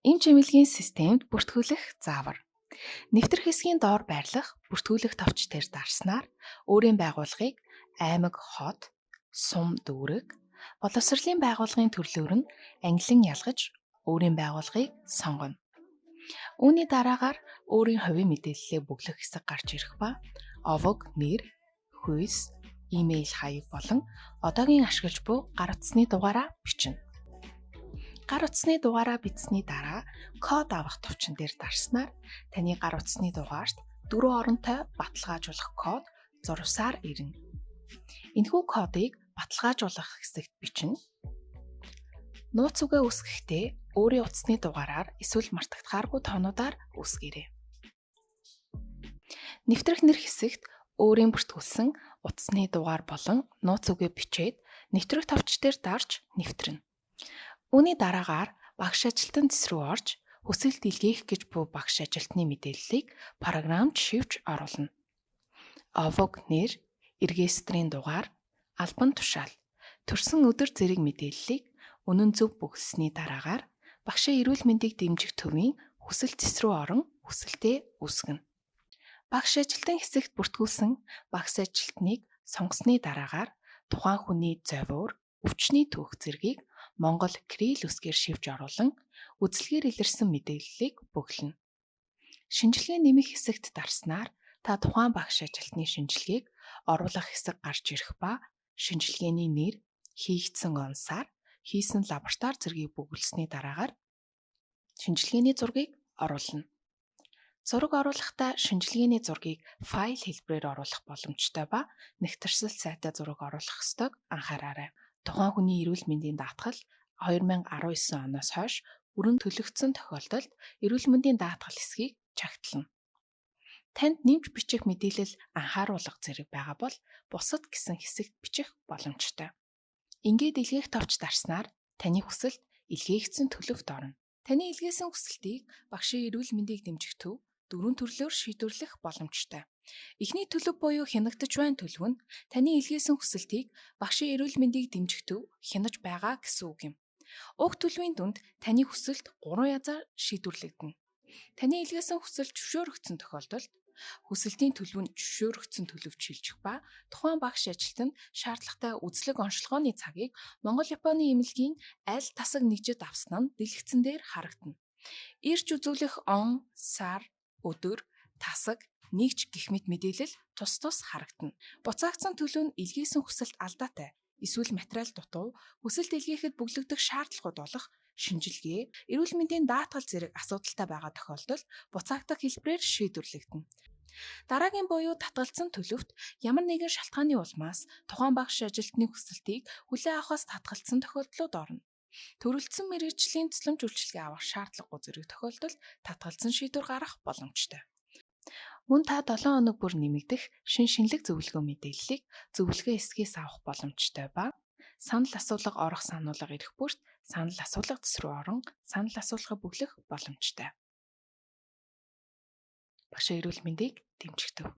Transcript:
Эм чимэлгийн системд бүртгүүлэх заавар. Нэвтэр хэсгийн доор байрлах бүртгүүлэх товч дээр дарснаар өөрийн байгууллагыг аймаг, хот, сум дүүрэг, боловсролын байгууллагын төрлөөр нь ангилан ялгаж өөрийн байгууллагыг сонгоно. Үүний дараагаар өөрийн хувийн мэдээллээ бүглэх хэсэг гарч ирэх ба овог, нэр, хүйс, имэйл хаяг болон одоогийн ашиглаж буй гар утасны дугаараа бичнэ. Гар утасны дугаараа бичсний дараа код авах товчон дээр дарснаар таны гар утасны дугаарт 4 оронтой баталгаажуулах код зурвасаар ирнэ. Энэхүү кодыг баталгаажуулах хэсэгт бичнэ. Нууц үгээ үүсгэхдээ өөрийн утасны дугаараар эсвэл мартагдахааргүй тоонуудаар үүсгээрэй. Нэвтрэх нэр хэсэгт өөрийн бүртгүүлсэн утасны дугаар болон нууц үгээ бичээд нэвтрэх товч дээр дарж нэвтрэнэ. Үүний дараагаар багш ажилтан дэс рүү орж хүсэлт илгээх гэж буй багш ажилтны мэдээллийг програмд шивж оруулна. Овог нэр, регистрийн дугаар, албан тушаал, төрсөн өдөр зэрэг мэдээллийг үнэн зөв бүгэлсэний дараагаар багшийн эрүүл мэндийг дэмжих төвийн хүсэлт дэс рүү орон хүсэлтээ үүсгэнэ. Багш ажилтан хэсэгт бүртгүүлсэн багш ажилтныг сонгосны дараагаар тухайн хүний зовиор, өвчний түүх зэргийг Монгол Кирилл үсгээр шивж оруулан үзэлгээр илэрсэн мэдээллийг бүглэнэ. Шинжилгээ нэмэх хэсэгт дарснаар та тухайн багш ажилтны шинжилгээг оруулах хэсэг гарч ирэх ба шинжилгээний нэр, хийгдсэн онсаар, хийсэн лаборатори зэргийг бүглэсний дараагаар шинжилгээний зургийг оруулна. Зураг оруулахдаа шинжилгээний зургийг файл хэлбэрээр оруулах боломжтой ба нэгтэрсэл сайтай зураг оруулах ёстойг анхаараарай. Тухайн хүний эрүүл мэндийн даатгал 2019 оноос хойш бүрэн төлөгдсөн тохиолдолд эрүүл мэндийн даатгал хэсгийг чагтлана. Танд нэмж бичих мэдээлэл анхааруулга зэрэг байгаа бол бусад гэсэн хэсэгт бичих боломжтой. Ингээд илгээх товч дарснаар таны хүсэлт илгээгдсэн төлөвт орно. Таны илгээсэн хүсэлтийг багшийн эрүүл мэндийг дэмжих төв 4 төрлөөр шийдвэрлэх боломжтой. Эхний төлөв буюу хянагдаж байна төлөв нь таны илгээсэн хүсэлтийг багшийн эрүүл мэндийг дэмжих төв хянаж байгаа гэсэн үг юм. Уг төлөвийн дүнд таны хүсэлт 3 язаар шийдвэрлэгдэнэ. Таны илгээсэн хүсэлт зөвшөөрөгдсөн тохиолдолд хүсэлтийн төлөв нь зөвшөөрөгдсөн төлөвч шилжих ба тухайн багш ажилтанд шаардлагатай үзлэг онцлогооны цагийг Монгол Японы эмнэлгийн аль тасаг нэгжид авсан нь дэлгэцэн дээр харагдана. Ирж үзүүлэх он, сар, өдөр, тасаг, нэгж гэх мэт мэдээлэл тус тус харагдана. Буцаагдсан төлөв нь илгээсэн хүсэлт алдаатай эсвэл материал дутуу, хүсэлт илгээхэд бүглэгдэх шаардлагууд болох шинжилгээ, эрүүл мэндийн даатгал зэрэг асуудалтай байгаа тохиолдолд буцаагдах хэлбэрээр шийдвэрлэгдэнэ. Дараагийн буюу татгалзсан төлөвт ямар нэгэн шалтгааны улмаас тухайн багш ажилтны хүсэлтийг хүлээн авахаас татгалзсан тохиолдлууд орно. Төрөлдсөн мэргэжлийн тусламж үйлчилгээ авах шаардлагагүй зэрэг тохиолдолд татгалзсан шийдвэр гаргах боломжтой. Мөн та 7 хоног бүр нэмэгдэх шинэлэг зөвлөгөө мэдээллийг зөвлөгөө хэсгээс авах боломжтой ба санал асуулга орох сануулга ирэх бүрт санал асуулга дэс рүү орон санал асуулгыг бүглэх боломжтой. Багшийн эрүүл мэндийг дэмжих төв.